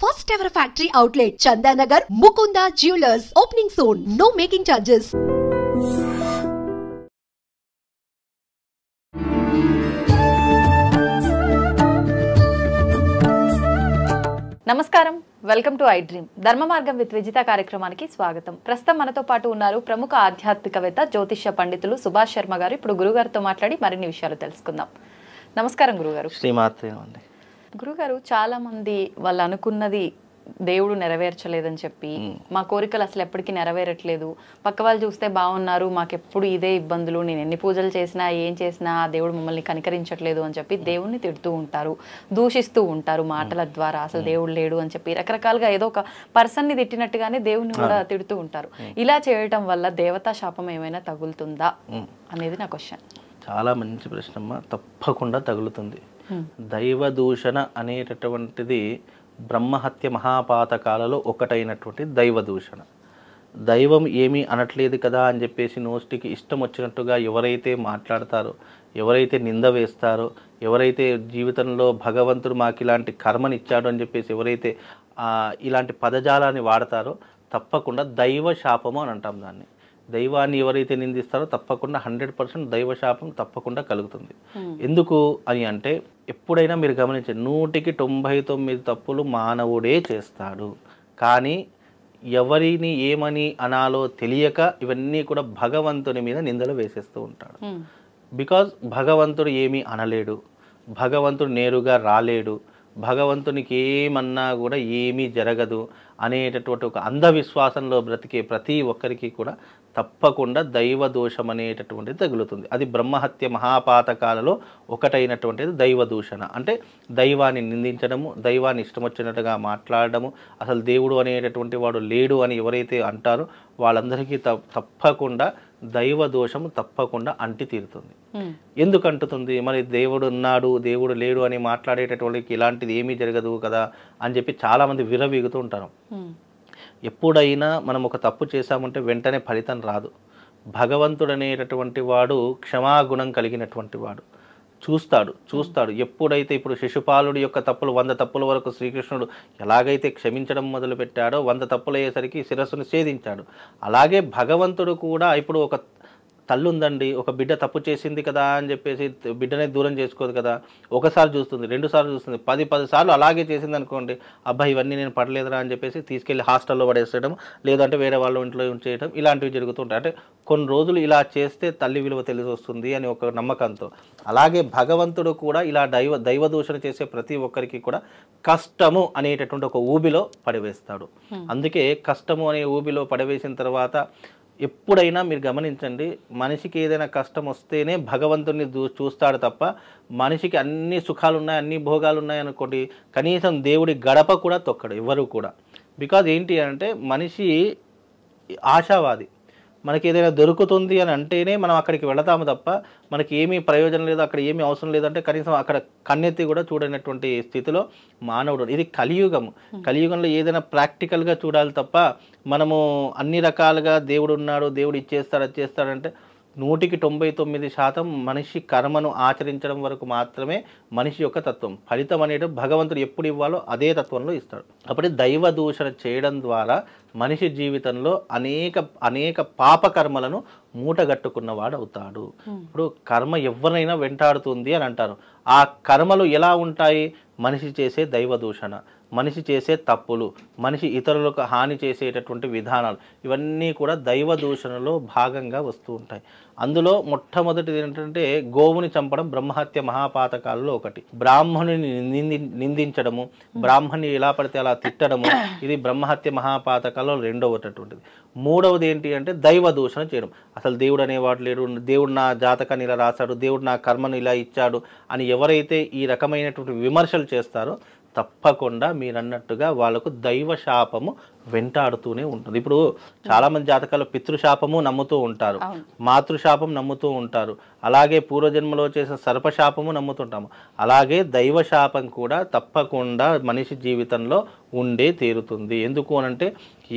first ever factory outlet, Chandanagar, Mukunda Jewelers, opening soon. No making charges. నమస్కారం, welcome to I dream. ధర్మ మార్గం with Vijitha కార్యక్రమానికి స్వాగతం. ప్రస్తుతం మనతో పాటు ఉన్నారు ప్రముఖ ఆధ్యాత్మికవేత్త, జ్యోతిష్య పండితులు సుభాష్ శర్మ గారు. ఇప్పుడు గురుగారితో మాట్లాడి మరిన్ని విషయాలు తెలుసుకుందాం. నమస్కారం గురుగారు. శ్రీమాత్రేనండి. గురుగారు, చాలా మంది వాళ్ళు అనుకున్నది దేవుడు నెరవేర్చలేదని చెప్పి, మా కోరికలు అసలు ఎప్పటికీ నెరవేరట్లేదు, పక్క వాళ్ళు చూస్తే బాగున్నారు, మాకెప్పుడు ఇదే ఇబ్బందులు, నేను ఎన్ని పూజలు చేసినా ఏం చేసినా దేవుడు మమ్మల్ని కనికరించట్లేదు అని చెప్పి దేవుణ్ణి తిడుతూ ఉంటారు, దూషిస్తూ ఉంటారు మాటల ద్వారా. అసలు దేవుడు లేడు అని చెప్పి రకరకాలుగా ఏదో ఒక పర్సన్ని తిట్టినట్టుగానే దేవుణ్ణి కూడా తిడుతూ ఉంటారు. ఇలా చేయటం వల్ల దేవతా శాపం ఏమైనా తగులుతుందా అనేది నా క్వశ్చన్. చాలా మంచి ప్రశ్నమ్మ. తప్పకుండా తగులుతుంది. దైవ దూషణ అనేటటువంటిది బ్రహ్మహత్య మహాపాతకాలలో ఒకటైనటువంటి దైవ దూషణ. దైవం ఏమీ అనట్లేదు కదా అని చెప్పేసి నోస్టికి ఇష్టం వచ్చినట్టుగా ఎవరైతే మాట్లాడతారో, ఎవరైతే నింద వేస్తారో, ఎవరైతే జీవితంలో భగవంతుడు మాకు ఇలాంటి కర్మనిచ్చాడు అని చెప్పేసి ఎవరైతే ఇలాంటి పదజాలాన్ని వాడతారో తప్పకుండా దైవ శాపము అని అంటాం దాన్ని. దైవాన్ని ఎవరైతే నిందిస్తారో తప్పకుండా 100% దైవ శాపం తప్పకుండా కలుగుతుంది. ఎందుకు అని అంటే, ఎప్పుడైనా మీరు గమనించండి, 100కి 99 తప్పులు మానవుడే చేస్తాడు. కానీ ఎవరిని ఏమని అనాలో తెలియక ఇవన్నీ కూడా భగవంతుని మీద నిందలు వేసేస్తూ ఉంటాడు. బికాజ్ భగవంతుడు ఏమీ అనలేడు, భగవంతుడు నేరుగా రాలేడు, భగవంతునికి ఏమన్నా కూడా ఏమీ జరగదు అనేటటువంటి ఒక అంధవిశ్వాసంలో బ్రతికే ప్రతి ఒక్కరికి కూడా తప్పకుండా దైవ దోషం అనేటటువంటిది తగులుతుంది. అది బ్రహ్మహత్య మహాపాతకాలలో ఒకటైనటువంటిది దైవ దూషణ. అంటే దైవాన్ని నిందించడము, దైవాన్ని ఇష్టం వచ్చినట్టుగా మాట్లాడడము, అసలు దేవుడు అనేటటువంటి వాడు లేడు అని ఎవరైతే అంటారో వాళ్ళందరికీ తప్పకుండా దైవ దోషము తప్పకుండా అంటి తీరుతుంది. ఎందుకు అంటుతుంది? మరి దేవుడు ఉన్నాడు, దేవుడు లేడు అని మాట్లాడేటటువంటికి ఇలాంటిది ఏమీ జరగదు కదా అని చెప్పి చాలామంది విర్రవీగుతూ ఉంటారు. ఎప్పుడైనా మనం ఒక తప్పు చేశామంటే వెంటనే ఫలితం రాదు. భగవంతుడు అనేటటువంటి వాడు క్షమాగుణం కలిగినటువంటి వాడు. చూస్తాడు. ఎప్పుడైతే ఇప్పుడు శిశుపాలుడి యొక్క తప్పులు 100 తప్పుల వరకు శ్రీకృష్ణుడు ఎలాగైతే క్షమించడం మొదలుపెట్టాడో 100 తప్పులు అయ్యేసరికి శిరస్సును ఛేదించాడు. అలాగే భగవంతుడు కూడా ఇప్పుడు ఒక తల్లి ఉందండి, ఒక బిడ్డ తప్పు చేసింది కదా అని చెప్పేసి బిడ్డనే దూరం చేసుకోదు కదా. ఒకసారి చూస్తుంది, 2 సార్లు చూస్తుంది, 10 సార్లు అలాగే చేసింది అనుకోండి, అబ్బాయి ఇవన్నీ నేను పడలేదురా అని చెప్పేసి తీసుకెళ్ళి హాస్టల్లో పడేసేయడం, లేదంటే వేరే వాళ్ళ ఇంట్లో ఉంచేయడం, ఇలాంటివి జరుగుతుంటాయి. అంటే కొన్ని రోజులు ఇలా చేస్తే తల్లి విలువ తెలిసి వస్తుంది అని ఒక నమ్మకంతో. అలాగే భగవంతుడు కూడా ఇలా దైవ దూషణ చేసే ప్రతి ఒక్కరికి కూడా కష్టము అనేటటువంటి ఒక ఊబిలో పడివేస్తాడు. అందుకే కష్టము అనే ఊబిలో పడివేసిన తర్వాత ఎప్పుడైనా మీరు గమనించండి, మనిషికి ఏదైనా కష్టం వస్తేనే భగవంతుడిని చూస్తాడు తప్ప, మనిషికి అన్ని సుఖాలు ఉన్నాయి, అన్ని భోగాలు ఉన్నాయి అనుకోండి, కనీసం దేవుడి గడప కూడా తొక్కడు ఎవరు కూడా. బికాజ్ ఏంటి అంటే మనిషి ఆశావాది. మనకి ఏదైనా దొరుకుతుంది అని అంటేనే మనం అక్కడికి వెళతాము తప్ప మనకి ఏమీ ప్రయోజనం లేదు, అక్కడ ఏమీ అవసరం లేదంటే కనీసం అక్కడ కన్నెత్తి కూడా చూడనటువంటి స్థితిలో మానవుడు. ఇది కలియుగము. కలియుగంలో ఏదైనా ప్రాక్టికల్గా చూడాలి తప్ప మనము అన్ని రకాలుగా దేవుడు ఉన్నాడు, దేవుడు ఇచ్చేస్తాడు అది చేస్తాడంటే 100కి 99% మనిషి కర్మను ఆచరించడం వరకు మాత్రమే మనిషి యొక్క తత్వం. ఫలితం అనేది భగవంతుడు ఎప్పుడు ఇవ్వాలో అదే తత్వంలో ఇస్తాడు. అప్పుడు దైవ దూషణ చేయడం ద్వారా మనిషి జీవితంలో అనేక పాపకర్మలను మూటగట్టుకున్నవాడు అవుతాడు. ఇప్పుడు కర్మ ఎవరినైనా వెంటాడుతుంది అని అంటారు. ఆ కర్మలు ఎలా ఉంటాయి? మనిషి చేసే దైవ దూషణ, మనిషి చేసే తప్పులు, మనిషి ఇతరులకు హాని చేసేటటువంటి విధానాలు, ఇవన్నీ కూడా దైవ దూషణలో భాగంగా వస్తూ ఉంటాయి. అందులో మొట్టమొదటిది ఏంటంటే గోవుని చంపడం బ్రహ్మహత్య మహాపాతకాలలో ఒకటి. బ్రాహ్మణుని నిందించడము, బ్రాహ్మణుని ఎలా పడితే అలా తిట్టడము, ఇది బ్రహ్మహత్య మహాపాతకాలలో రెండవటటువంటిది. మూడవది ఏంటి అంటే దైవ దూషణ చేయడం. అసలు దేవుడు అనేవాడు లేడు, దేవుడు నా జాతకాన్ని ఇలా రాశాడు, దేవుడు నా కర్మను ఇలా ఇచ్చాడు అని ఎవరైతే ఈ రకమైనటువంటి విమర్శలు చేస్తారో తప్పకుండా మీరన్నట్టుగా వాళ్ళకు దైవ శాపము వెంటాడుతూనే ఉంటుంది. ఇప్పుడు చాలామంది జాతకాల్లో పితృశాపము నమ్ముతూ ఉంటారు, మాతృశాపం నమ్ముతూ ఉంటారు, అలాగే పూర్వజన్మలో చేసిన సర్పశాపము నమ్ముతుంటాము. అలాగే దైవశాపం కూడా తప్పకుండా మనిషి జీవితంలో ఉండే తీరుతుంది. ఎందుకు అనంటే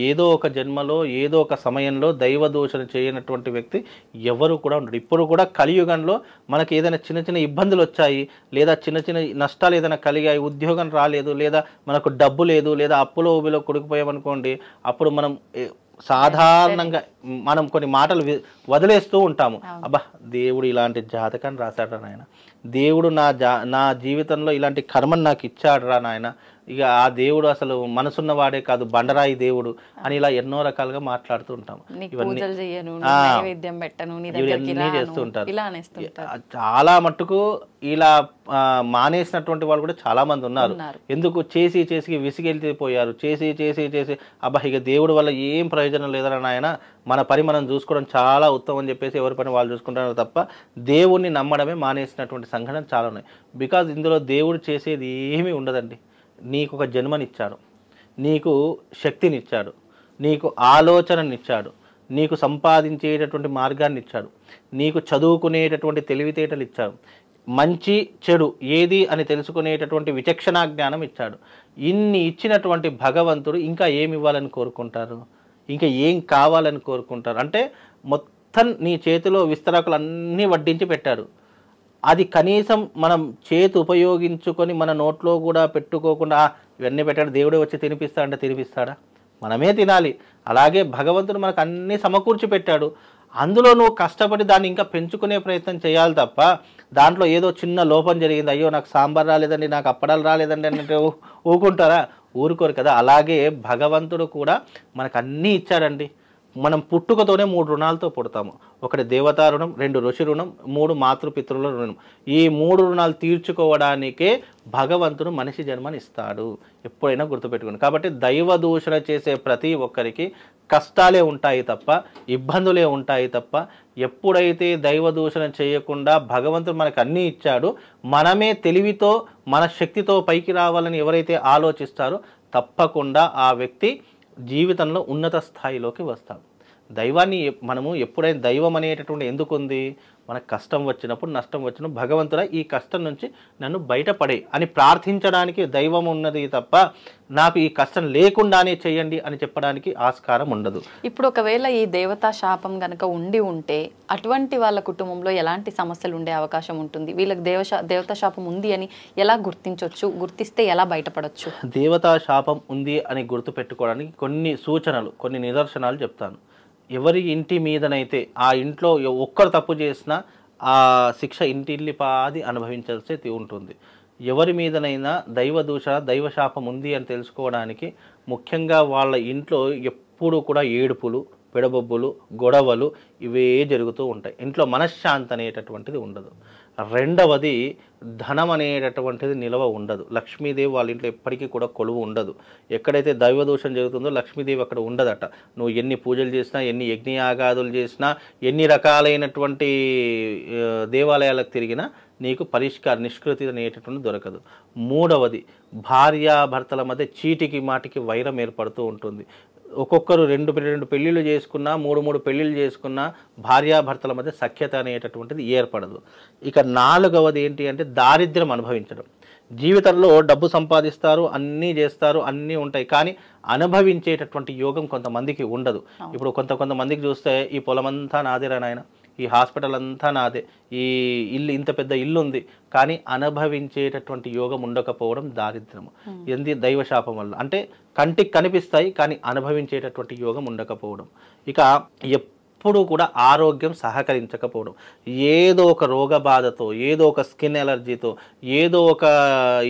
ఏదో ఒక జన్మలో ఏదో ఒక సమయంలో దైవ దూషణ చేయనటువంటి వ్యక్తి ఎవరు కూడా ఉండరు. ఇప్పుడు కూడా కలియుగంలో మనకి ఏదైనా చిన్న చిన్న ఇబ్బందులు వచ్చాయి, లేదా చిన్న చిన్న నష్టాలు ఏదైనా కలిగాయి, ఉద్యోగం రాలేదు, లేదా మనకు డబ్బు లేదు, లేదా అప్పులో ఊబిలో కొడుకుపోయామనుకోండి, అప్పుడు మనం సాధారణంగా మనం కొన్ని మాటలు వదిలేస్తూ ఉంటాము. అబ్బా దేవుడు ఇలాంటి జాతకాన్ని రాశాడు నాయన, దేవుడు నా జీవితంలో ఇలాంటి కర్మను నాకు ఇచ్చాడు రా నాయన, ఇక ఆ దేవుడు అసలు మనసున్నవాడే కాదు బండరాయి దేవుడు అని ఇలా ఎన్నో రకాలుగా మాట్లాడుతూ ఉంటాము. ఇవన్నీ చేస్తూ ఉంటారు. చాలా మట్టుకు ఇలా మానేసినటువంటి వాళ్ళు కూడా చాలా మంది ఉన్నారు. ఎందుకు చేసి చేసి విసిగెళ్ళిపోయారు, చేసి చేసి చేసి అబ్బా ఇక దేవుడు వల్ల ఏం ప్రయోజనం లేదరా నాయన, మన పని మనం చూసుకోవడం చాలా ఉత్తమం అని చెప్పేసి ఎవరి పని వాళ్ళు చూసుకుంటారు తప్ప దేవుణ్ణి నమ్మడమే మానేసినటువంటి సంఘటనలు చాలా ఉన్నాయి. బికాజ్ ఇందులో దేవుడు చేసేది ఏమీ ఉండదండి. నీకు ఒక జన్మనిచ్చాడు, నీకు శక్తినిచ్చాడు, నీకు ఆలోచననిచ్చాడు, నీకు సంపాదించేటటువంటి మార్గాన్ని ఇచ్చాడు, నీకు చదువుకునేటటువంటి తెలివితేటలు ఇచ్చాడు, మంచి చెడు ఏది అని తెలుసుకునేటటువంటి విచక్షణా జ్ఞానం ఇచ్చాడు. ఇన్ని ఇచ్చినటువంటి భగవంతుడు ఇంకా ఏమి ఇవ్వాలని కోరుకుంటారు, ఇంకా ఏం కావాలని కోరుకుంటారు? అంటే మొత్తం నీ చేతిలో విస్తరాకులు అన్నీ వడ్డించి పెట్టాడు. అది కనీసం మనం చేతి ఉపయోగించుకొని మన నోట్లో కూడా పెట్టుకోకుండా ఇవన్నీ పెట్టాడు, దేవుడే వచ్చి తినిపిస్తాడంటే తినిపిస్తాడా? మనమే తినాలి. అలాగే భగవంతుడు మనకు అన్నీ సమకూర్చి పెట్టాడు. అందులో నువ్వు కష్టపడి దాన్ని ఇంకా పెంచుకునే ప్రయత్నం చేయాలి తప్ప దాంట్లో ఏదో చిన్న లోపం జరిగింది, అయ్యో నాకు సాంబార్ రాలేదండి, నాకు అప్పడాలు రాలేదండి అంటే ఊరుకుంటారా? ఊరుకోరు కదా. అలాగే భగవంతుడు కూడా మనకు అన్నీ ఇచ్చాడండి. మనం పుట్టుకతోనే 3 రుణాలతో పుడతాము. ఒకటి దేవతా రుణం, 2 ఋషి రుణం, 3 మాతృపితృల రుణం. ఈ 3 రుణాలు తీర్చుకోవడానికే భగవంతుడు మనిషి జన్మని ఇస్తాడు. ఎప్పుడైనా గుర్తుపెట్టుకోండి. కాబట్టి దైవ దూషణ చేసే ప్రతి ఒక్కరికి కష్టాలే ఉంటాయి తప్ప ఇబ్బందులే ఉంటాయి తప్ప, ఎప్పుడైతే దైవ దూషణ చేయకుండా భగవంతుడు మనకు అన్నీ ఇచ్చాడు, మనమే తెలివితో మన శక్తితో పైకి రావాలని ఎవరైతే ఆలోచిస్తారో తప్పకుండా ఆ వ్యక్తి జీవితంలో ఉన్నత స్థాయిలోకి వస్తాం. దైవాన్ని మనము ఎప్పుడైనా దైవం అనేటటువంటి ఎందుకు ఉంది? మనకు కష్టం వచ్చినప్పుడు నష్టం వచ్చినప్పుడు భగవంతుడా ఈ కష్టం నుంచి నన్ను బయటపడే అని ప్రార్థించడానికి దైవం ఉన్నది తప్ప నాకు ఈ కష్టం లేకుండానే చేయండి అని చెప్పడానికి ఆస్కారం ఉండదు. ఇప్పుడు ఒకవేళ ఈ దేవతా శాపం గనక ఉంటే అటువంటి వాళ్ళ కుటుంబంలో ఎలాంటి సమస్యలు ఉండే అవకాశం ఉంటుంది? వీళ్ళకి దేవతా శాపం ఉంది అని ఎలా గుర్తించవచ్చు? గుర్తిస్తే ఎలా బయటపడవచ్చు? దేవతా శాపం ఉంది అని గుర్తుపెట్టుకోవడానికి కొన్ని సూచనలు, కొన్ని నిదర్శనాలు చెప్తాను. ఎవరి ఇంటి మీదనైతే ఆ ఇంట్లో ఒక్కరు తప్పు చేసినా ఆ శిక్ష ఇంటిల్లిపాది అనుభవించాల్సి ఉంటుంది. ఎవరి మీదనైనా దైవ దూషణ దైవశాపం ఉంది అని తెలుసుకోవడానికి ముఖ్యంగా వాళ్ళ ఇంట్లో ఎప్పుడూ కూడా ఏడుపులు, పెడబొబ్బులు, గొడవలు ఇవే జరుగుతూ ఉంటాయి. ఇంట్లో మనశ్శాంతి అనేటటువంటిది ఉండదు. రెండవది ధనం అనేటటువంటిది నిలవ ఉండదు. లక్ష్మీదేవి వాళ్ళ ఇంట్లో ఎప్పటికీ కూడా కొలువు ఉండదు. ఎక్కడైతే దైవదోషం జరుగుతుందో లక్ష్మీదేవి అక్కడ ఉండదట. నువ్వు ఎన్ని పూజలు చేసినా, ఎన్ని యజ్ఞయాగాదులు చేసినా, ఎన్ని రకాలైనటువంటి దేవాలయాలకు తిరిగినా నీకు నిష్కృతి అనేటటువంటి దొరకదు. మూడవది భార్యాభర్తల మధ్య చీటికి మాటికి వైరం ఏర్పడుతూ ఉంటుంది. ఒక్కొక్కరు 2 పెళ్ళిళ్ళు చేసుకున్నా, 3 పెళ్ళిళ్ళు చేసుకున్నా భార్యాభర్తల మధ్య సఖ్యత అనేటటువంటిది ఏర్పడదు. ఇక నాలుగవది ఏంటి అంటే దారిద్ర్యం అనుభవించడం. జీవితంలో డబ్బు సంపాదిస్తారు, అన్నీ చేస్తారు, అన్నీ ఉంటాయి, కానీ అనుభవించేటటువంటి యోగం కొంతమందికి ఉండదు. ఇప్పుడు కొంతమందికి చూస్తే ఈ పొలమంతా నాదేరా నాయన, ఈ హాస్పిటల్ అంతా నాదే, ఈ ఇల్లు ఇంత పెద్ద ఇల్లు ఉంది, కానీ అనుభవించేటటువంటి యోగం ఉండకపోవడం దారిద్ర్యము. ఎంది దైవశాపం వల్ల. అంటే కంటికి కనిపిస్తాయి కానీ అనుభవించేటటువంటి యోగం ఉండకపోవడం. ఇక ఎప్పుడూ కూడా ఆరోగ్యం సహకరించకపోవడం. ఏదో ఒక రోగ బాధతో, ఏదో ఒక స్కిన్ ఎలర్జీతో, ఏదో ఒక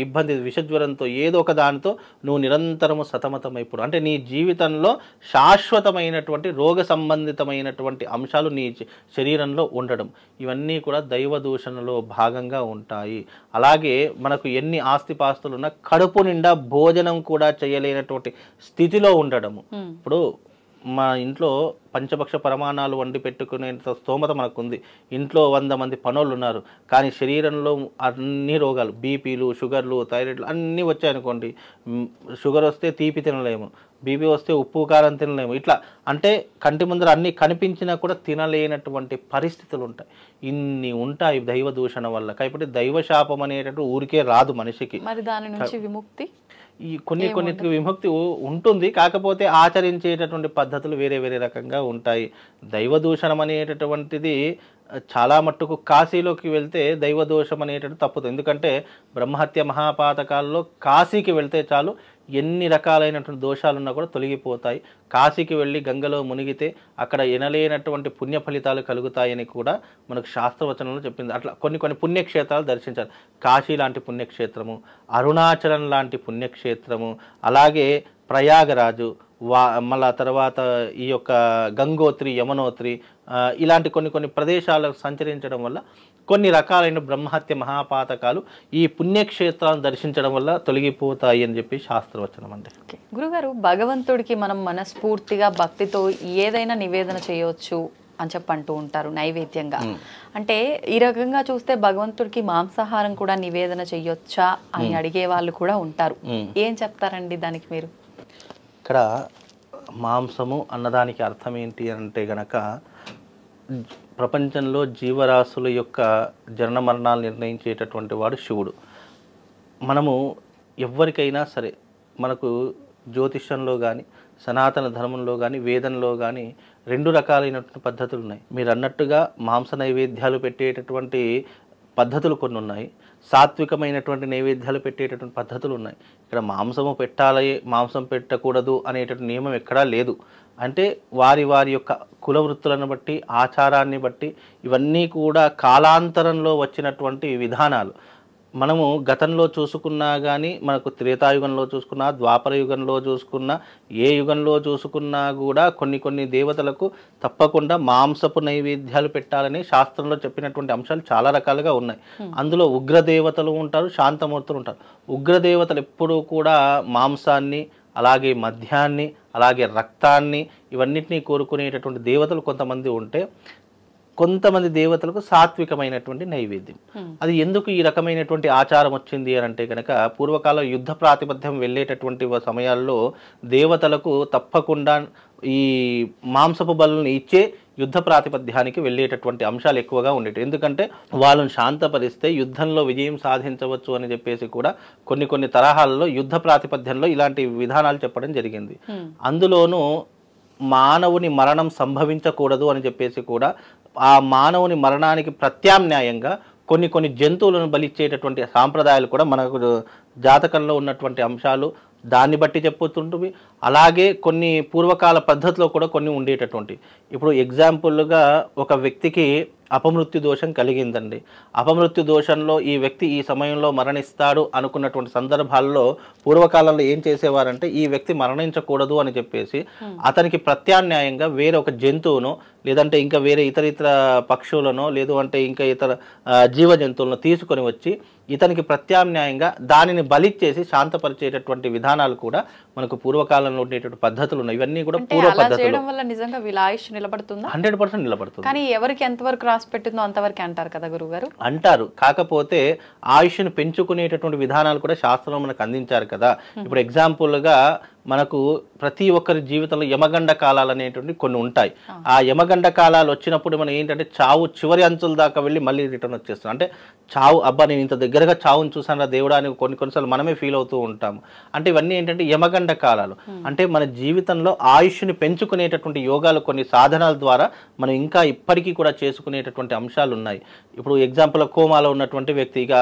ఇబ్బంది విషజ్వరంతో, ఏదో ఒక దానితో నువ్వు నిరంతరము సతమతమైపోవడం. అంటే నీ జీవితంలో శాశ్వతమైనటువంటి రోగ సంబంధితమైనటువంటి అంశాలు నీ శరీరంలో ఉండడం. ఇవన్నీ కూడా దైవ దూషణలో భాగంగా ఉంటాయి. అలాగే మనకు ఎన్ని ఆస్తిపాస్తులు ఉన్నా కడుపు నిండా భోజనం కూడా చేయలేనటువంటి స్థితిలో ఉండడము. ఇప్పుడు మా ఇంట్లో పంచభక్ష పరమాణాలు వండి పెట్టుకునే స్తోమత మనకు ఉంది. ఇంట్లో 100 మంది పనోళ్ళు ఉన్నారు, కానీ శరీరంలో అన్ని రోగాలు, బీపీలు, షుగర్లు, థైరాయిడ్లు అన్నీ వచ్చాయనుకోండి. షుగర్ వస్తే తీపి తినలేము, బీపీ వస్తే ఉప్పు కారం తినలేము. ఇట్లా అంటే కంటి ముందర అన్నీ కనిపించినా కూడా తినలేనటువంటి పరిస్థితులు ఉంటాయి. ఇన్ని ఉంటాయి దైవ దూషణ వల్ల. కాబట్టి దైవ శాపం అనేటటువంటి ఊరికే రాదు మనిషికి. మరి దాని నుంచి విముక్తి ఈ కొన్నిటికి విముక్తి ఉంటుంది. కాకపోతే ఆచరించేటటువంటి పద్ధతులు వేరే వేరే రకంగా ఉంటాయి. దైవ దూషణం అనేటటువంటిది చాలా మట్టుకు కాశీలోకి వెళ్తే దైవ దోషం అనేటటువంటి తప్పుతుంది. ఎందుకంటే బ్రహ్మహత్య మహాపాతకాల్లో కాశీకి వెళ్తే చాలు ఎన్ని రకాలైనటువంటి దోషాలున్నా కూడా తొలగిపోతాయి. కాశీకి వెళ్ళి గంగలో మునిగితే అక్కడ ఎనలేనటువంటి పుణ్య ఫలితాలు కలుగుతాయని కూడా మనకు శాస్త్రవచనంలో చెప్పింది. అట్లా కొన్ని పుణ్యక్షేత్రాలు దర్శించాలి. కాశీ లాంటి పుణ్యక్షేత్రము, అరుణాచలం లాంటి పుణ్యక్షేత్రము, అలాగే ప్రయాగరాజు, మళ్ళా తర్వాత ఈ యొక్క గంగోత్రి, యమునోత్రి, ఇలాంటి కొన్ని ప్రదేశాలకు సంచరించడం వల్ల కొన్ని రకాలైన బ్రహ్మహత్య మహాపాతకాలు ఈ పుణ్యక్షేత్రాలను దర్శించడం వల్ల తొలగిపోతాయి అని చెప్పి శాస్త్రవచనం అండి. గురుగారు, భగవంతుడికి మనం మనస్ఫూర్తిగా భక్తితో ఏదైనా నివేదన చేయవచ్చు అని చెప్పి అంటూ ఉంటారు నైవేద్యంగా. అంటే ఈ రకంగా చూస్తే భగవంతుడికి మాంసాహారం కూడా నివేదన చెయ్యొచ్చా అని అడిగే వాళ్ళు కూడా ఉంటారు. ఏం చెప్తారండి దానికి మీరు? ఇక్కడ మాంసము అన్నదానికి అర్థం ఏంటి అంటే గనక ప్రపంచంలో జీవరాశుల యొక్క జనన మరణాలు నిర్ణయించేటటువంటి వాడు శివుడు. మనము ఎవరికైనా సరే మనకు జ్యోతిష్యంలో కానీ సనాతన ధర్మంలో కానీ వేదంలో కానీ 2 రకాలైనటువంటి పద్ధతులు ఉన్నాయి. మీరు అన్నట్టుగా మాంస నైవేద్యాలు పెట్టేటటువంటి పద్ధతులు కొన్ని ఉన్నాయి. సాత్వికమైనటువంటి నైవేద్యాలు పెట్టేటటువంటి పద్ధతులు ఉన్నాయి. ఇక్కడ మాంసము పెట్టాలి, మాంసం పెట్టకూడదు అనేటటువంటి నియమం ఎక్కడా లేదు. అంటే వారి యొక్క కుల వృత్తులను బట్టి, ఆచారాన్ని బట్టి ఇవన్నీ కూడా కాలాంతరంలో వచ్చినటువంటి విధానాలు. మనము గతంలో చూసుకున్నా కానీ, మనకు త్రేతాయుగంలో చూసుకున్నా, ద్వాపర యుగంలో చూసుకున్నా, ఏ యుగంలో చూసుకున్నా కూడా కొన్ని దేవతలకు తప్పకుండా మాంసపు నైవేద్యాలు పెట్టాలని శాస్త్రంలో చెప్పినటువంటి అంశాలు చాలా రకాలుగా ఉన్నాయి. అందులో ఉగ్రదేవతలు ఉంటారు, శాంతమూర్తులు ఉంటారు. ఉగ్రదేవతలు ఎప్పుడూ కూడా మాంసాన్ని, అలాగే మద్యాన్ని, అలాగే రక్తాన్ని, ఇవన్నిటినీ కోరుకునేటటువంటి దేవతలు కొంతమంది ఉంటే, కొంతమంది దేవతలకు సాత్వికమైనటువంటి నైవేద్యం. అది ఎందుకు ఈ రకమైనటువంటి ఆచారం వచ్చింది అని అంటే కనుక, పూర్వకాల యుద్ధ ప్రాతిపథ్యం వెళ్ళేటటువంటి సమయాల్లో దేవతలకు తప్పకుండా ఈ మాంసపు బలులను ఇచ్చే యుద్ధ ప్రాతిపథ్యానికి వెళ్ళేటటువంటి అంశాలు ఎక్కువగా ఉండేవి. ఎందుకంటే వాళ్ళని శాంతపరిస్తే యుద్ధంలో విజయం సాధించవచ్చు అని చెప్పేసి కూడా కొన్ని తరహాలలో యుద్ధ ప్రాతిపథ్యంలో ఇలాంటి విధానాలు చెప్పడం జరిగింది. అందులోనూ మానవుని మరణం సంభవించకూడదు అని చెప్పేసి కూడా ఆ మానవుని మరణానికి ప్రత్యామ్నాయంగా కొన్ని జంతువులను బలిచ్చేటటువంటి సాంప్రదాయాలు కూడా మనకు జాతకంలో ఉన్నటువంటి అంశాలు దాన్ని బట్టి చెప్పుతుంటుంది. అలాగే కొన్ని పూర్వకాల పద్ధతిలో కూడా కొన్ని ఉండేటటువంటి, ఇప్పుడు ఎగ్జాంపుల్గా ఒక వ్యక్తికి అపమృత్యు దోషం కలిగిందండి. అపమృత్యు దోషంలో ఈ వ్యక్తి ఈ సమయంలో మరణిస్తాడు అనుకున్నటువంటి సందర్భాల్లో పూర్వకాలంలో ఏం చేసేవారంటే, ఈ వ్యక్తి మరణించకూడదు అని చెప్పేసి అతనికి ప్రత్యామ్నాయంగా వేరే ఒక జంతువును, లేదంటే ఇంకా వేరే ఇతర పక్షులను, లేదు అంటే ఇంకా ఇతర జీవ జంతువులను తీసుకొని వచ్చి ఇతనికి ప్రత్యామ్నాయంగా దానిని బలిచ్చేసి శాంతపరిచేటటువంటి విధానాలు కూడా మనకు పూర్వకాలంలో ఉండేటువంటి పద్ధతులు ఉన్నాయి. ఇవన్నీ కూడా పూర్వ పద్ధతులు. 100% నిలబడుతుంది. కానీ ఎవరికి ఎంతవరకు రాసి పెట్టిందో అంతవరకు అంటారు కదా గురుగారు? అంటారు. కాకపోతే ఆయుష్ను పెంచుకునేటటువంటి విధానాలు కూడా శాస్త్రంలో మనకు అందించారు కదా. ఇప్పుడు ఎగ్జాంపుల్గా మనకు ప్రతి ఒక్కరి జీవితంలో యమగండ కాలాలు అనేటువంటి కొన్ని ఉంటాయి. ఆ యమగండ కాలాలు వచ్చినప్పుడు మనం ఏంటంటే చావు చివరి అంచుల దాకా వెళ్ళి మళ్ళీ రిటర్న్ వచ్చేస్తాం. అంటే చావు, అబ్బా నేను ఇంత దగ్గరగా చావును చూసాను దేవుడా అని కొన్నిసార్లు మనమే ఫీల్ అవుతూ ఉంటాము. అంటే ఇవన్నీ ఏంటంటే యమగండ కాలాలు. అంటే మన జీవితంలో ఆయుష్ని పెంచుకునేటటువంటి యోగాలు, కొన్ని సాధనాల ద్వారా మనం ఇంకా ఇప్పటికీ కూడా చేసుకునేటటువంటి అంశాలు ఉన్నాయి. ఇప్పుడు ఎగ్జాంపుల్ కోమాలో ఉన్నటువంటి వ్యక్తి, ఇక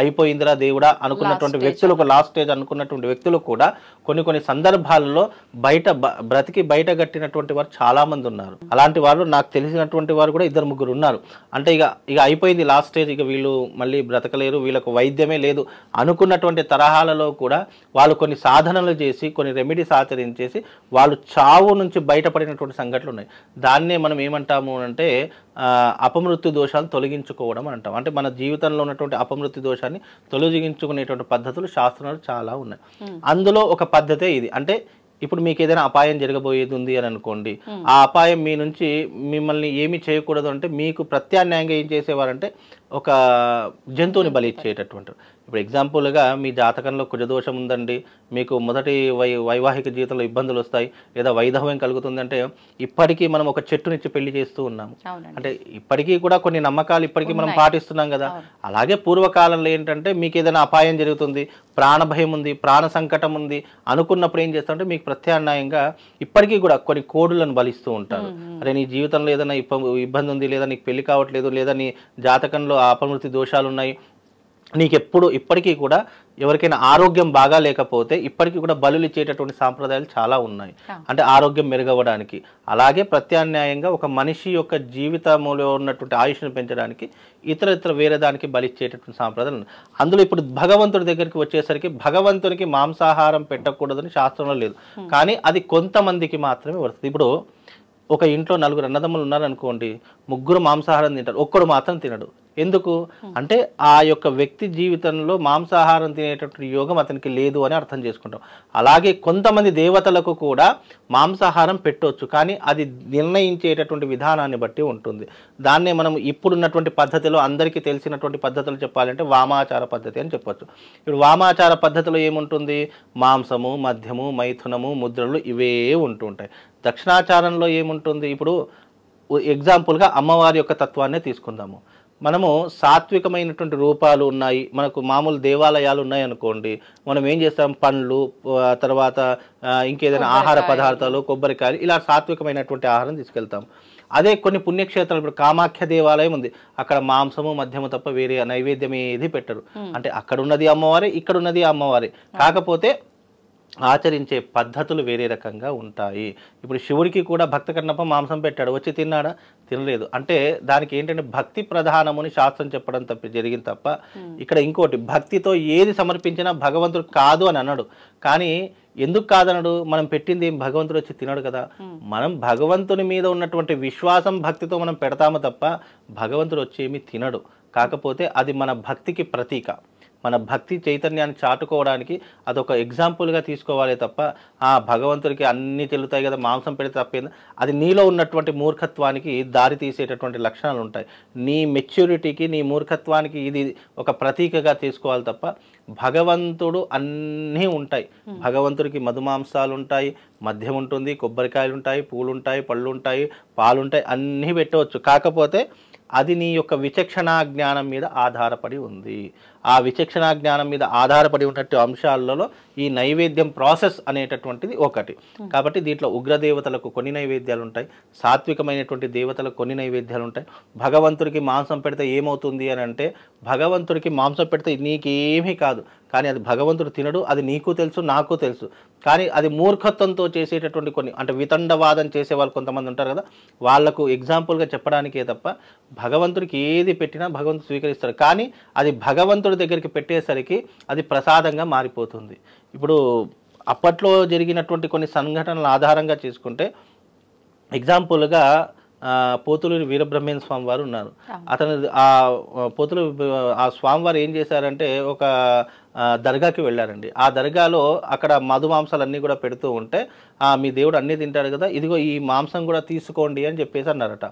అయిపోయిందిరా దేవుడా అనుకున్నటువంటి వ్యక్తులకు, లాస్ట్ స్టేజ్ అనుకున్నటువంటి వ్యక్తులు కూడా కొన్ని సందర్భాల్లో బ్రతికి బయట గట్టినటువంటి వారు చాలా మంది ఉన్నారు. అలాంటి వారు నాకు తెలిసినటువంటి వారు కూడా 2-3 ఉన్నారు. అంటే ఇక అయిపోయింది లాస్ట్ స్టేజ్, ఇక వీళ్ళు మళ్ళీ బ్రతకలేరు, వీళ్ళకు వైద్యమే లేదు అనుకున్నటువంటి తరహాలలో కూడా వాళ్ళు కొన్ని సాధనలు చేసి, కొన్ని రెమెడీస్ ఆచరించేసి వాళ్ళు చావు నుంచి బయటపడినటువంటి సంఘటనలు ఉన్నాయి. దాన్నే మనం ఏమంటాము అంటే అపమృత్యు దోషాలు తొలగించుకోవడం అంటాం. అంటే మన జీవితంలో ఉన్నటువంటి అపమృత్యు దోషాన్ని తొలగించుకునేటువంటి పద్ధతులు శాస్త్రాలు చాలా ఉన్నాయి. అందులో ఒక పద్ధతే ఇది. అంటే ఇప్పుడు మీకు ఏదైనా అపాయం జరగబోయేది ఉంది అని అనుకోండి, ఆ అపాయం మీ నుంచి మిమ్మల్ని ఏమి చేయకూడదు అంటే మీకు ప్రత్యామ్నాయంగా ఏం చేసేవారంటే ఒక జంతువుని బలి ఇచ్చేటటువంటి. ఇప్పుడు ఎగ్జాంపుల్గా మీ జాతకంలో కుజదోషం ఉందండి, మీకు మొదటి వైవాహిక జీవితంలో ఇబ్బందులు వస్తాయి, లేదా వైధవ్యం కలుగుతుందంటే ఇప్పటికీ మనం ఒక చెట్టునిచ్చి పెళ్లి చేస్తూ ఉన్నాము. అంటే ఇప్పటికీ కూడా కొన్ని నమ్మకాలు ఇప్పటికీ మనం పాటిస్తున్నాం కదా. అలాగే పూర్వకాలంలో ఏంటంటే మీకు ఏదైనా అపాయం జరుగుతుంది, ప్రాణభయం ఉంది, ప్రాణ సంకటం ఉంది అనుకున్నప్పుడు ఏం చేస్తారంటే మీకు ప్రత్యామ్నాయంగా ఇప్పటికీ కూడా కొన్ని కోడులను బలిస్తూ ఉంటారు. అరే నీ జీవితంలో ఏదైనా ఇబ్బంది ఉంది, లేదా నీకు పెళ్లి కావట్లేదు, లేదా నీ జాతకంలో అపమృతి దోషాలు ఉన్నాయి, నీకు ఇప్పటికీ కూడా ఎవరికైనా ఆరోగ్యం బాగా లేకపోతే ఇప్పటికీ కూడా బలులు ఇచ్చేటటువంటి సాంప్రదాయాలు చాలా ఉన్నాయి, అంటే ఆరోగ్యం మెరుగవడానికి. అలాగే ప్రత్యామ్నాయంగా ఒక మనిషి యొక్క జీవితంలో ఉన్నటువంటి ఆయుష్ను పెంచడానికి ఇతర వేరే దానికి బలిచ్చేటటువంటి సాంప్రదాయాలు ఉన్నాయి. అందులో ఇప్పుడు భగవంతుడి దగ్గరికి వచ్చేసరికి భగవంతునికి మాంసాహారం పెట్టకూడదని శాస్త్రంలో లేదు, కానీ అది కొంతమందికి మాత్రమే వస్తుంది. ఇప్పుడు ఒక ఇంట్లో 4 అన్నదమ్ములు ఉన్నారనుకోండి, 3 మాంసాహారం తింటారు, ఒక్కడు మాత్రం తినడు. ఎందుకు అంటే ఆ యొక్క వ్యక్తి జీవితంలో మాంసాహారం తినేటటువంటి యోగం అతనికి లేదు అని అర్థం చేసుకుంటాం. అలాగే కొంతమంది దేవతలకు కూడా మాంసాహారం పెట్టవచ్చు, కానీ అది నిర్ణయించేటటువంటి విధానాన్ని బట్టి ఉంటుంది. దాన్నే మనం ఇప్పుడున్నటువంటి పద్ధతిలో అందరికీ తెలిసినటువంటి పద్ధతులు చెప్పాలంటే వామాచార పద్ధతి అని చెప్పొచ్చు. ఇప్పుడు వామాచార పద్ధతిలో ఏముంటుంది, మాంసము, మద్యము, మైథునము, ముద్రలు ఇవే ఉంటుంటాయి. దక్షిణాచారంలో ఏముంటుంది, ఇప్పుడు ఎగ్జాంపుల్గా అమ్మవారి యొక్క తత్వాన్నే తీసుకుందాము. మనము సాత్వికమైనటువంటి రూపాలు ఉన్నాయి, మనకు మామూలు దేవాలయాలు ఉన్నాయి అనుకోండి, మనం ఏం చేస్తాం, పండ్లు, తర్వాత ఇంకేదైనా ఆహార పదార్థాలు, కొబ్బరికాయలు, ఇలా సాత్వికమైనటువంటి ఆహారం తీసుకెళ్తాం. అదే కొన్ని పుణ్యక్షేత్రాలు, ఇప్పుడు కామాఖ్య దేవాలయం ఉంది, అక్కడ మాంసము, మద్యము తప్ప వేరే నైవేద్యం ఏది పెట్టరు. అంటే అక్కడ ఉన్నది అమ్మవారే, ఇక్కడ ఉన్నది అమ్మవారే, కాకపోతే ఆచరించే పద్ధతులు వేరే రకంగా ఉంటాయి. ఇప్పుడు శివుడికి కూడా భక్త కన్నప్ప మాంసం పెట్టాడు, వచ్చి తిన్నాడా, తినలేదు. అంటే దానికి ఏంటంటే భక్తి ప్రధానముని శాస్త్రం చెప్పడం జరిగింది తప్ప ఇక్కడ ఇంకోటి భక్తితో ఏది సమర్పించినా భగవంతుడు కాదు అని అన్నాడు. కానీ ఎందుకు కాదనడు, మనం పెట్టింది ఏం భగవంతుడు వచ్చి తినడు కదా. మనం భగవంతుని మీద ఉన్నటువంటి విశ్వాసం భక్తితో మనం పెడతాము తప్ప భగవంతుడు వచ్చి ఏమీ తినడు. కాకపోతే అది మన భక్తికి ప్రతీక, మన భక్తి చైతన్యాన్ని చాటుకోవడానికి అదొక ఎగ్జాంపుల్గా తీసుకోవాలి తప్ప ఆ భగవంతుడికి అన్నీ తెలుతాయి కదా మాంసం పెడితే తప్పేంది, అది నీలో ఉన్నటువంటి మూర్ఖత్వానికి దారి తీసేటటువంటి లక్షణాలు ఉంటాయి. నీ మెచ్యూరిటీకి, నీ మూర్ఖత్వానికి ఇది ఒక ప్రతీకగా తీసుకోవాలి తప్ప భగవంతుడు అన్నీ ఉంటాయి. భగవంతుడికి మధుమాంసాలు ఉంటాయి, మద్యం ఉంటుంది, కొబ్బరికాయలు ఉంటాయి, పూలు ఉంటాయి, పళ్ళు ఉంటాయి, పాలు ఉంటాయి, అన్నీ పెట్టవచ్చు. కాకపోతే అది నీ యొక్క విచక్షణా జ్ఞానం మీద ఆధారపడి ఉంది. ఆ విచక్షణా జ్ఞానం మీద ఆధారపడి ఉన్నట్టు అంశాలలో ఈ నైవేద్యం ప్రాసెస్ అనేటటువంటిది ఒకటి. కాబట్టి దీంట్లో ఉగ్రదేవతలకు కొన్ని నైవేద్యాలు ఉంటాయి, సాత్వికమైనటువంటి దేవతలకు కొన్ని నైవేద్యాలు ఉంటాయి. భగవంతుడికి మాంసం పెడితే ఏమవుతుంది అని అంటే, భగవంతుడికి మాంసం పెడితే నీకేమీ కాదు, కానీ అది భగవంతుడు తినడు, అది నీకు తెలుసు, నాకు తెలుసు. కానీ అది మూర్ఖత్వంతో చేసేటటువంటి కొన్ని, అంటే వితండవాదం చేసే వాళ్ళు కొంతమంది ఉంటారు కదా, వాళ్లకు ఎగ్జాంపుల్గా చెప్పడానికే తప్ప భగవంతుడికి ఏది పెట్టినా భగవంతుడు స్వీకరిస్తాడు. కానీ అది భగవంతుడి దగ్గరికి పెట్టేసరికి అది ప్రసాదంగా మారిపోతుంది. ఇప్పుడు అప్పట్లో జరిగినటువంటి కొన్ని సంఘటనల ఆధారంగా చేసుకుంటే, ఎగ్జాంపుల్గా పోతులూరి వీరబ్రహ్మేంద్ర స్వామి వారు ఉన్నారు. అతను ఆ స్వామివారు ఏం చేశారంటే ఒక దర్గాకి వెళ్ళారండి. ఆ దర్గాలో అక్కడ మధుమాంసాలన్నీ కూడా పెడుతూ ఉంటే, మీ దేవుడు అన్నీ తింటాడు కదా, ఇదిగో ఈ మాంసం కూడా తీసుకోండి అని చెప్పేసి అన్నారట.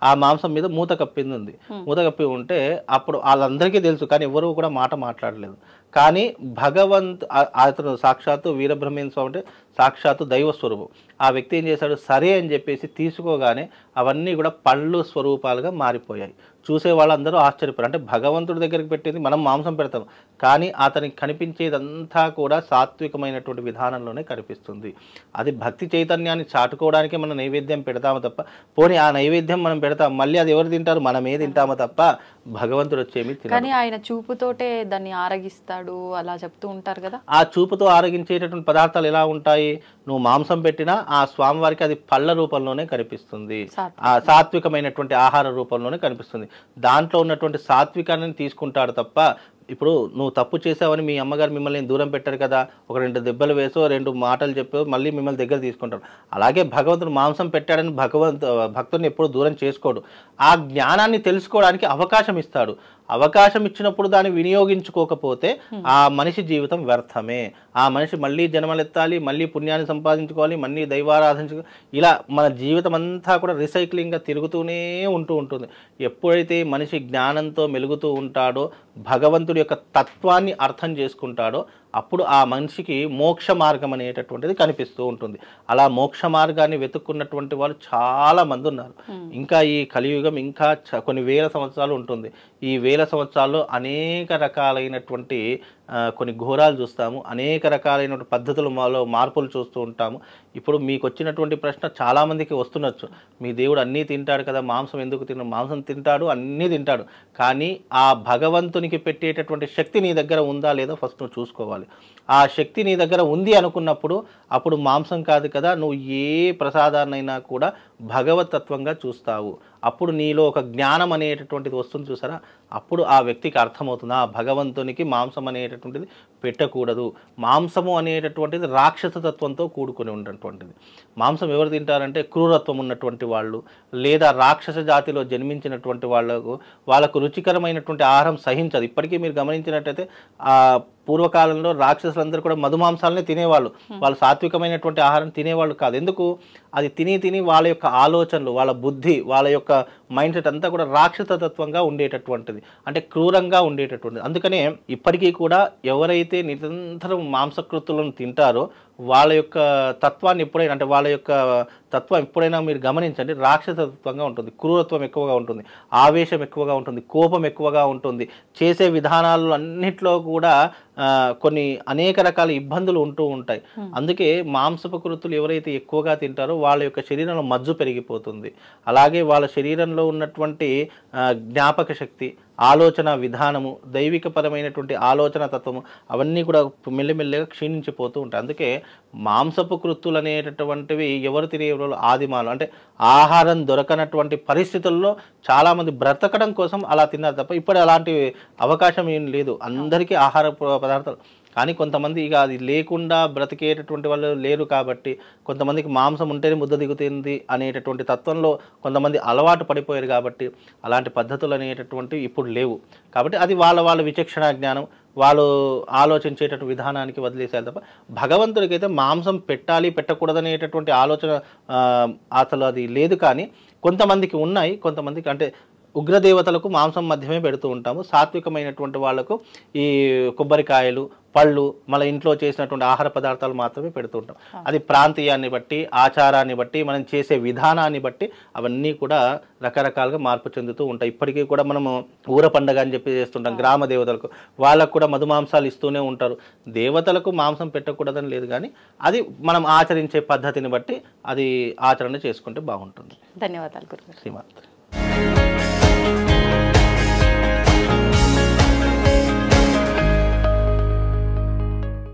ఆ మాంసం మీద మూత కప్పింది ఉంది. మూత కప్పి ఉంటే అప్పుడు వాళ్ళందరికీ తెలుసు, కానీ ఎవరు కూడా మాట మాట్లాడలేదు. కానీ అతను సాక్షాత్తు వీరబ్రహ్మేంద్ర స్వామి అంటే సాక్షాత్తు దైవ స్వరూపం. ఆ వ్యక్తి ఏం చేశాడు, సరే అని చెప్పేసి తీసుకోగానే అవన్నీ కూడా పళ్ళు స్వరూపాలుగా మారిపోయాయి. చూసే వాళ్ళందరూ ఆశ్చర్యపోయారు. అంటే భగవంతుడి దగ్గరికి పెట్టింది మనం మాంసం పెడతాం, కానీ అతనికి కనిపించేదంతా కూడా సాత్వికమైనటువంటి విధానంలోనే కనిపిస్తుంది. అది భక్తి చైతన్యాన్ని చాటుకోవడానికే మనం నైవేద్యం పెడతాము తప్ప, పోనీ ఆ నైవేద్యం మనం పెడతాం, మళ్ళీ అది ఎవరు తింటారు, మనమే తింటామో తప్ప భగవంతుడు వచ్చేమి తినడు. కానీ ఆయన చూపుతోటే దాన్ని ఆరగిస్తాడు అలా చెప్తూ ఉంటారు కదా. ఆ చూపుతో ఆరగించేటటువంటి పదార్థాలు ఎలా ఉంటాయి, నువ్వు మాంసం పెట్టినా ఆ స్వామివారికి అది పళ్ళ రూపంలోనే కనిపిస్తుంది, ఆ సాత్వికమైనటువంటి ఆహార రూపంలోనే కనిపిస్తుంది. దాంట్లో ఉన్నటువంటి సాత్వికాన్ని తీసుకుంటాడు తప్ప, ఇప్పుడు నువ్వు తప్పు చేసావని మీ అమ్మగారు మిమ్మల్ని దూరం పెట్టారు కదా, ఒక 2 దెబ్బలు వేసో 2 మాటలు చెప్పో మళ్ళీ మిమ్మల్ని దగ్గర తీసుకుంటారు. అలాగే భగవంతుడు మాంసం పెట్టాడని భక్తుడిని ఎప్పుడు దూరం చేసుకోడు. ఆ జ్ఞానాన్ని తెలుసుకోవడానికి అవకాశం ఇస్తాడు. అవకాశం ఇచ్చినప్పుడు దాన్ని వినియోగించుకోకపోతే ఆ మనిషి జీవితం వ్యర్థమే. ఆ మనిషి మళ్ళీ జన్మలెత్తాలి, మళ్ళీ పుణ్యాన్ని సంపాదించుకోవాలి, మళ్ళీ దైవారాధించుకోవాలి. ఇలా మన జీవితం అంతా కూడా రీసైక్లింగ్గా తిరుగుతూనే ఉంటుంది. ఎప్పుడైతే మనిషి జ్ఞానంతో మెలుగుతూ ఉంటాడో, భగవంతుడి యొక్క తత్వాన్ని అర్థం చేసుకుంటాడో, అప్పుడు ఆ మనిషికి మోక్ష మార్గం అనేటటువంటిది కనిపిస్తూ ఉంటుంది. అలా మోక్ష మార్గాన్ని వెతుక్కున్నటువంటి వాళ్ళు చాలా మంది ఉన్నారు. ఇంకా ఈ కలియుగం ఇంకా కొన్ని వేల సంవత్సరాలు ఉంటుంది. ఈ వేల సంవత్సరాల్లో అనేక రకాలైనటువంటి కొన్ని ఘోరాలు చూస్తాము, అనేక రకాలైనటువంటి పద్ధతులలో మార్పులు చూస్తూ ఉంటాము. ఇప్పుడు మీకు వచ్చినటువంటి ప్రశ్న చాలామందికి వస్తున్నచ్చు, మీ దేవుడు అన్నీ తింటాడు కదా, మాంసం ఎందుకు తిన్నాడు? మాంసం తింటాడు, అన్నీ తింటాడు, కానీ ఆ భగవంతునికి పెట్టేటటువంటి శక్తి నీ దగ్గర ఉందా లేదా ఫస్ట్ నువ్వు చూసుకోవాలి. ఆ శక్తి నీ దగ్గర ఉంది అనుకున్నప్పుడు అప్పుడు మాంసం కాదు కదా, నువ్వు ఏ ప్రసాదాన్నైనా కూడా భగవతత్వంగా చూస్తావు. అప్పుడు నీలో ఒక జ్ఞానం అనేటటువంటిది వస్తుంది చూసారా, అప్పుడు ఆ వ్యక్తికి అర్థమవుతుంది, ఆ భగవంతునికి మాంసం అనేటటువంటిది పెట్టకూడదు. మాంసము అనేటటువంటిది రాక్షస తత్వంతో కూడుకొని ఉన్నటువంటిది. మాంసం ఎవరు తింటారంటే క్రూరత్వం ఉన్నటువంటి వాళ్ళు, లేదా రాక్షస జాతిలో జన్మించినటువంటి వాళ్ళకు రుచికరమైనటువంటి ఆహారం సహించదు. ఇప్పటికీ మీరు గమనించినట్టయితే పూర్వకాలంలో రాక్షసులందరూ కూడా మధుమాంసాలనే తినేవాళ్ళు, వాళ్ళు సాత్వికమైనటువంటి ఆహారం తినేవాళ్ళు కాదు. ఎందుకు? అది తిని వాళ్ళ యొక్క ఆలోచనలు, వాళ్ళ బుద్ధి, వాళ్ళ యొక్క మైండ్ సెట్ అంతా కూడా రాక్షసతత్వంగా ఉండేటటువంటిది, అంటే క్రూరంగా ఉండేటటువంటిది. అందుకనే ఇప్పటికీ కూడా ఎవరైతే నిరంతరం మాంసకృతులను తింటారో వాళ్ళ యొక్క తత్వాన్ని ఎప్పుడైనా, అంటే వాళ్ళ యొక్క తత్వం ఎప్పుడైనా మీరు గమనించండి, రాక్షసతత్వంగా ఉంటుంది, క్రూరత్వం ఎక్కువగా ఉంటుంది, ఆవేశం ఎక్కువగా ఉంటుంది, కోపం ఎక్కువగా ఉంటుంది, చేసే విధానాలు అన్నిట్లో కూడా కొన్ని అనేక రకాల ఇబ్బందులు ఉంటూ ఉంటాయి. అందుకే మాంసపు కృతులు ఎవరైతే ఎక్కువగా తింటారో వాళ్ళ యొక్క శరీరంలో మజ్జు పెరిగిపోతుంది. అలాగే వాళ్ళ శరీరంలో ఉన్నటువంటి జ్ఞాపక శక్తి, ఆలోచన విధానము, దైవికపరమైనటువంటి ఆలోచన తత్వము అవన్నీ కూడా మెల్లమెల్లగా క్షీణించిపోతూ ఉంటాయి. అందుకే మాంసపు కృత్తులు అనేటటువంటివి ఎవరు తినేవాళ్ళు ఆదిమాలు, అంటే ఆహారం దొరకనటువంటి పరిస్థితుల్లో చాలామంది బ్రతకడం కోసం అలా తిన్నారు తప్ప ఇప్పుడు అలాంటి అవకాశం ఏం లేదు. అందరికీ ఆహార పదార్థాలు, కానీ కొంతమంది ఇక అది లేకుండా బ్రతికేటటువంటి వాళ్ళు లేరు కాబట్టి, కొంతమందికి మాంసం ఉంటేనే ముద్ద దిగుతుంది అనేటటువంటి తత్వంలో కొంతమంది అలవాటు పడిపోయారు కాబట్టి అలాంటి పద్ధతులు అనేటటువంటివి ఇప్పుడు లేవు. కాబట్టి అది వాళ్ళ విచక్షణ జ్ఞానం, వాళ్ళు ఆలోచించేటటువంటి విధానానికి వదిలేసారు తప్ప భగవంతుడికైతే మాంసం పెట్టాలి పెట్టకూడదనేటటువంటి ఆలోచన అసలు అది లేదు. కానీ కొంతమందికి ఉన్నాయి, కొంతమందికి అంటే ఉగ్రదేవతలకు మాంసం మధ్యమే పెడుతూ ఉంటాము, సాత్వికమైనటువంటి వాళ్లకు ఈ కొబ్బరికాయలు, పళ్ళు, మళ్ళీ ఇంట్లో చేసినటువంటి ఆహార పదార్థాలు మాత్రమే పెడుతూ ఉంటాం. అది ప్రాంతీయాన్ని బట్టి, ఆచారాన్ని బట్టి, మనం చేసే విధానాన్ని బట్టి అవన్నీ కూడా రకరకాలుగా మార్పు చెందుతూ ఉంటాయి. ఇప్పటికీ కూడా మనము ఊర పండగ అని చెప్పి చేస్తుంటాం గ్రామ దేవతలకు, వాళ్ళకు కూడా మధుమాంసాలు ఇస్తూనే ఉంటారు. దేవతలకు మాంసం పెట్టకూడదని లేదు, కానీ అది మనం ఆచరించే పద్ధతిని బట్టి అది ఆచరణ చేసుకుంటే బాగుంటుంది. ధన్యవాదాలు గురుగారు. శ్రీమాత్రే.